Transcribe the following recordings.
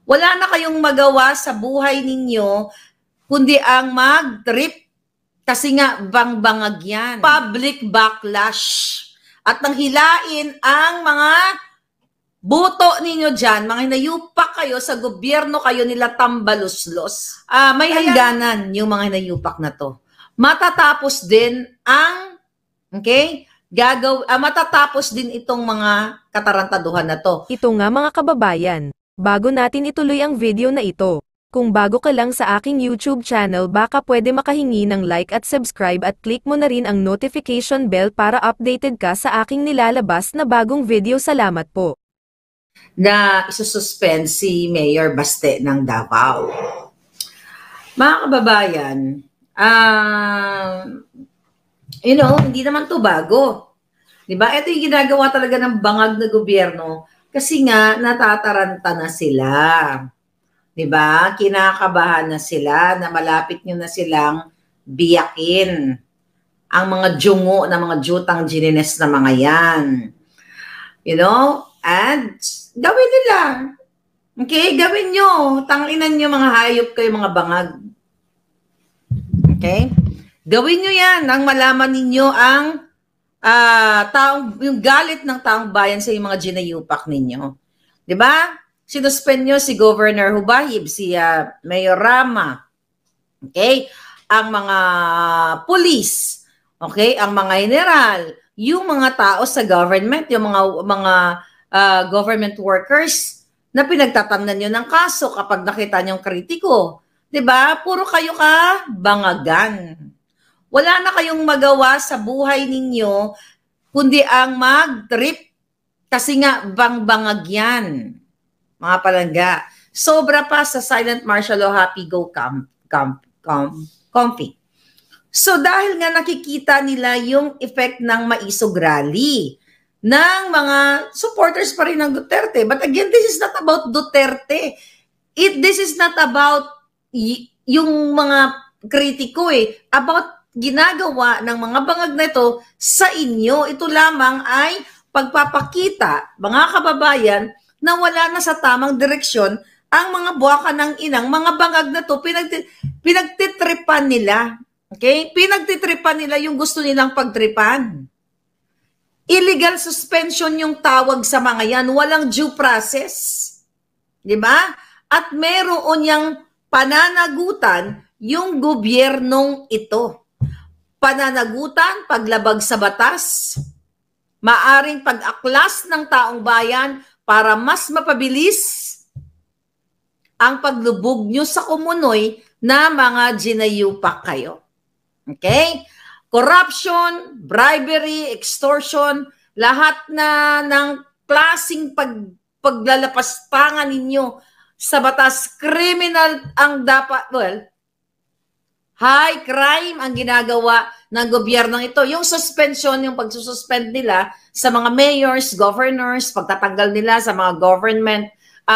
Wala na kayong magawa sa buhay ninyo kundi ang mag-trip kasi nga bang-bangag yan. Public backlash. At nang hilain ang mga buto ninyo dyan, mga hinayupak kayo sa gobyerno kayo nila tambaluslos. May hangganan yung mga hinayupak na to. Matatapos din ang, matatapos din itong mga katarantaduhan na to. Ito nga mga kababayan, bago natin ituloy ang video na ito, kung bago ka lang sa aking YouTube channel baka pwede makahingi ng like at subscribe at click mo na rin ang notification bell para updated ka sa aking nilalabas na bagong video. Salamat po. Na isususpend si Mayor Baste ng Davao. Mga kababayan, hindi naman to bago. Diba? Ito yung ginagawa talaga ng bangag na gobyerno kasi nga natataranta na sila. Diba? Kinakabahan na sila na malapit nyo na silang biyakin ang mga jungo na mga jutang ginines na mga yan. And gawin nila. Okay? Gawin nyo. Tanginan nyo mga hayop kayo, mga bangag. Okay? Gawin nyo yan nang malaman ninyo ang yung galit ng taong bayan sa mga ginayupak ninyo. Diba? Sinuspend nyo si Governor Hubahib, si Mayor Rama. Okay? Ang mga pulis. Okay? Ang mga general. Yung mga tao sa government, yung mga government workers na pinagtatamnan nyo ng kaso kapag nakita nyong kritiko. Diba? Puro kayo ka bangagan. Wala na kayong magawa sa buhay ninyo kundi ang mag-trip kasi nga bang-bangag yan. Mga palangga. Sobra pa sa silent martial law happy go comfy. So dahil nga nakikita nila yung effect ng maisog rally ng mga supporters pa rin ng Duterte. But again, this is not about Duterte. This is not about yung mga kritiko about ginagawa ng mga bangag na ito sa inyo. Ito lamang ay pagpapakita, mga kababayan, na wala na sa tamang direksyon ang mga buwaka ng inang, mga bangag na to, pinagtitripan nila. Okay? Pinagtitripan nila yung gusto nilang pagtripan. Illegal suspension yung tawag sa mga yan. Walang due process. Diba? At meron yang pananagutan yung gobyernong ito. Pananagutan, paglabag sa batas, maaring pag-aklas ng taong bayan para mas mapabilis ang paglubog nyo sa kumunoy na mga ginayupak kayo. Okay? Corruption, bribery, extortion, lahat na ng klaseng paglalapaspangan ninyo sa batas, criminal ang dapat, high crime ang ginagawa ng gobyernong ito. Yung suspension, yung pagsususpend nila sa mga mayors, governors, pagtatanggal nila sa mga government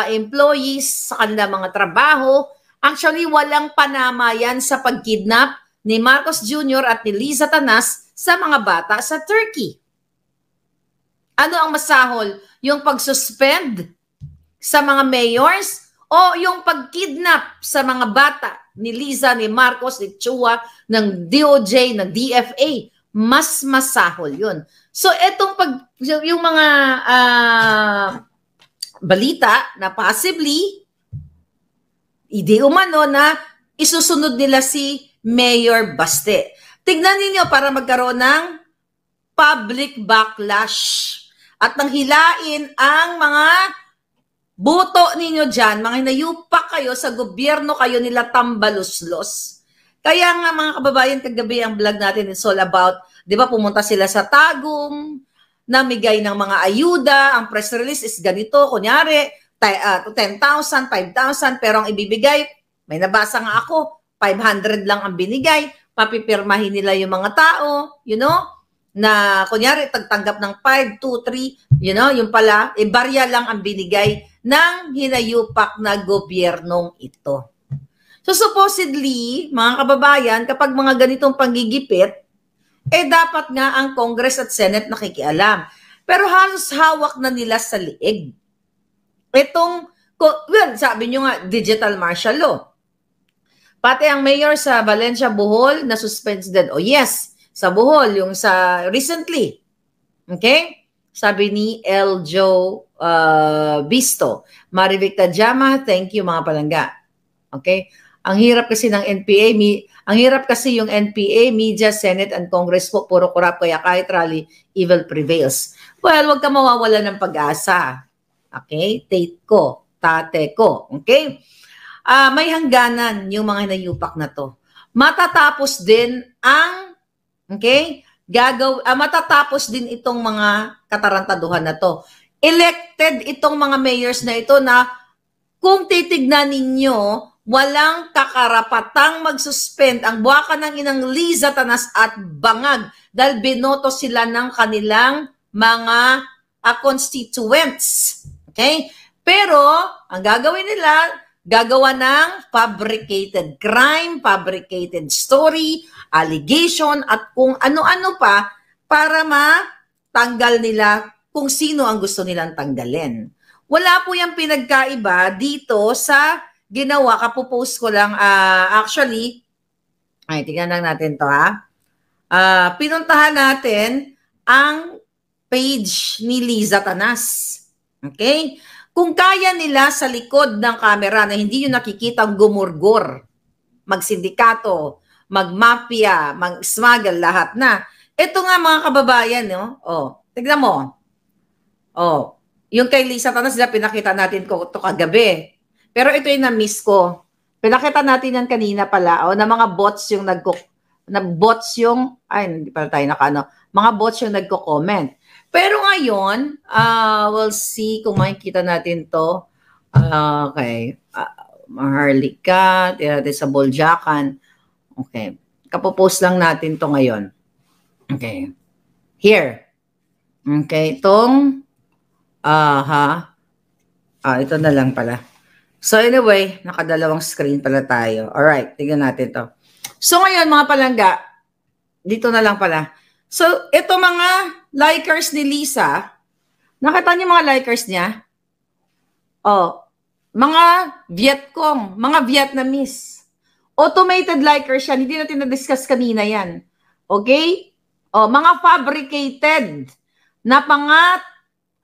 employees sa kanilang mga trabaho. Actually, walang panama yan sa pagkidnap ni Marcos Jr. at ni Liza Tanas sa mga bata sa Turkey. Ano ang masahol? Yung pagsuspend sa mga mayors o yung pagkidnap sa mga bata ni Liza, ni Marcos, ni Chua, ng DOJ, ng DFA? Mas masahol yun. So, yung mga balita na possibly, hindi umano na isusunod nila si Mayor Baste. Tignan niyo para magkaroon ng public backlash at nang hilain ang mga buto ninyo dyan, mga hinayupak kayo sa gobyerno kayo nila tambaluslos. Kaya nga mga kababayan, kagabi ang vlog natin is all about, di ba pumunta sila sa Tagum, namigay ng mga ayuda, ang press release is ganito, kunyari, 10,000, 5,000, pero ang ibibigay, may nabasa nga ako, 500 lang ang binigay, papipirmahin nila yung mga tao, na kunyari tagtanggap ng 5, 2, 3, yung pala, barya lang ang binigay ng hinayupak na gobyernong ito. So supposedly, mga kababayan, kapag mga ganitong panggigipit, dapat nga ang Congress at Senate nakikialam. Pero halos hawak na nila sa liig. Itong Well, sabi nyo nga, digital martial law. Pati ang mayor sa Valencia, Bohol, na suspended. O yes, sa Bohol, yung sa recently. Okay? Sabi ni Eljo Bisto. Marivic Tajama, thank you mga palangga. Okay? Ang hirap kasi ng NPA, ang hirap kasi yung NPA, media, Senate, and Congress po, puro corrupt, kaya kahit rally, evil prevails. Well, wag ka mawawala ng pag-asa. Okay? Tate ko, tate ko. Okay? May hangganan yung mga hinayupak na to. Matatapos din ang, okay, matatapos din itong mga katarantaduhan na to. Elected itong mga mayors na ito na kung titignan ninyo, walang kakarapatang mag-suspend ang buwaka ng inang Liza Tanas at Bangag dahil binoto sila ng kanilang mga constituents. Okay? Pero, ang gagawin nila, gagawa ng fabricated crime, fabricated story, allegation, at kung ano-ano pa para matanggal nila kung sino ang gusto nilang tanggalin. Wala po yung pinagkaiba dito sa ginawa. Kapopost ko lang, actually, ay, tingnan lang natin to pinuntahan natin ang page ni Liza Tanas. Okay? Kung kaya nila sa likod ng camera na hindi yung nakikitang gumurgor, magsindikato, magmafia, mag-smuggle, lahat na. Ito nga mga kababayan, no? Tignan mo. Yung kay Liza Tanas, pinakita natin ko ito kagabi. Pero ito yung na-miss ko. Pinakita natin yan kanina pala, na mga bots yung hindi pala tayo mga bots yung nagko-comment. Pero ngayon, we'll see kung makikita natin to. Okay. Maharlika, natin sa Boljakan. Okay. Kapopost lang natin to ngayon. Okay. Here. Okay. Itong, ito na lang pala. So anyway, nakadalawang screen pala tayo. Alright, tignan natin to. So ngayon mga palangga, dito na lang pala. So, ito mga likers ni Liza, nakita niyo mga likers niya? Mga Vietcong, mga Vietnamese. Automated likers yan, hindi natin na-discuss kanina yan. Okay? Mga fabricated na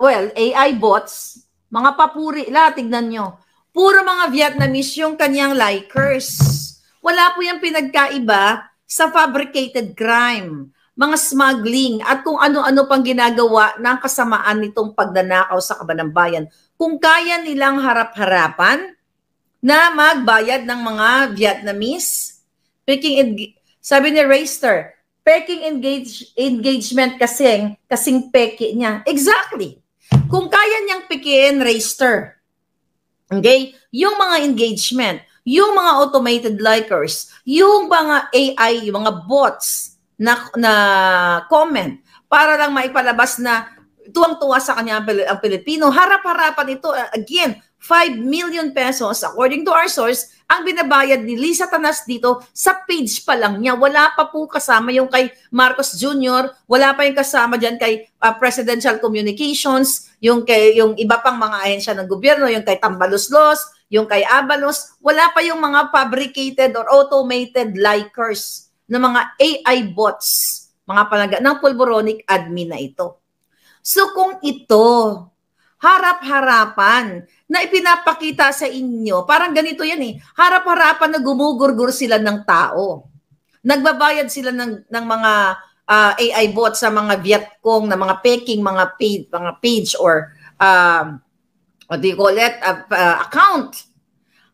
AI bots, mga papuri, tignan nyo. Puro mga Vietnamese yung kanyang likers. Wala po yung pinagkaiba sa fabricated crime, mga smuggling, at kung ano-ano pang ginagawa ng kasamaan nitong pagnanakaw sa kabanang bayan. Kung kaya nilang harap-harapan na magbayad ng mga Vietnamese, sabi ni Rayster, peking engagement kasing peki niya. Exactly. Kung kaya niyang pekiin, Rayster, okay, yung mga engagement, yung mga automated likers, yung mga AI, yung mga bots, na comment para lang maipalabas na tuwang-tuwa sa kanya ang Pilipino. Harap-harapan ito, again, 5 million pesos according to our source ang binabayad ni Liza Tanas dito sa page pa lang niya. Wala pa po kasama yung kay Marcos Jr., wala pa yung kasama dyan kay Presidential Communications, yung iba pang mga ahensya ng gobyerno, yung kay Tambaloslos, yung kay Abalos, wala pa yung mga fabricated or automated likers ng mga AI bots, mga palangga ng Pulboronic admin na ito. So kung ito, harap-harapan na ipinapakita sa inyo, parang ganito yan harap-harapan na gumugurgur sila ng tao. Nagbabayad sila ng mga AI bots sa mga Vietcong, na mga peking, mga page or what do you call it, account.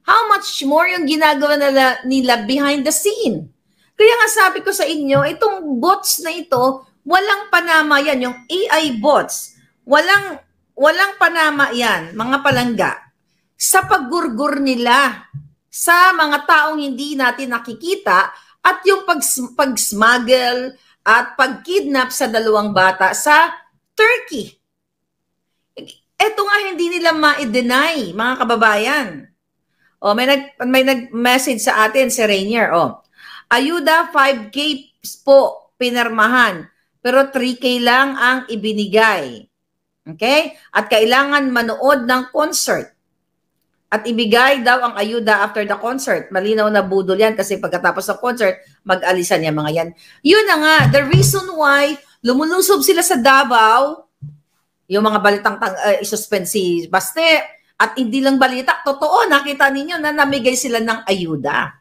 How much more yung ginagawa nila behind the scene? Kaya nga sabi ko sa inyo, itong bots na ito, walang panama yan. Yung AI bots, walang panama yan, mga palangga, sa paggurgur nila sa mga taong hindi natin nakikita at yung pag-smuggle at pag-kidnap sa 2 bata sa Turkey. Ito nga hindi nila ma-deny, mga kababayan. May nag-message sa atin si Rainier. Ayuda 5K po pinirmahan, pero 3K lang ang ibinigay. Okay? At kailangan manood ng concert. at ibigay daw ang ayuda after the concert. Malinaw na budol yan kasi pagkatapos ng concert, mag-alisan yan mga yan. Yun na nga, the reason why lumulusob sila sa Davao, yung mga balitang isuspend si Baste, at hindi lang balita, totoo, nakita ninyo na namigay sila ng ayuda.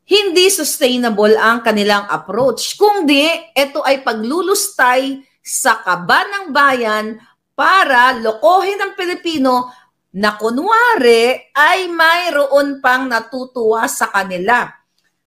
Hindi sustainable ang kanilang approach. Kundi, ito ay paglulustay sa kaba ng bayan para lokohin ang Pilipino na kunwari ay mayroon pang natutuwa sa kanila.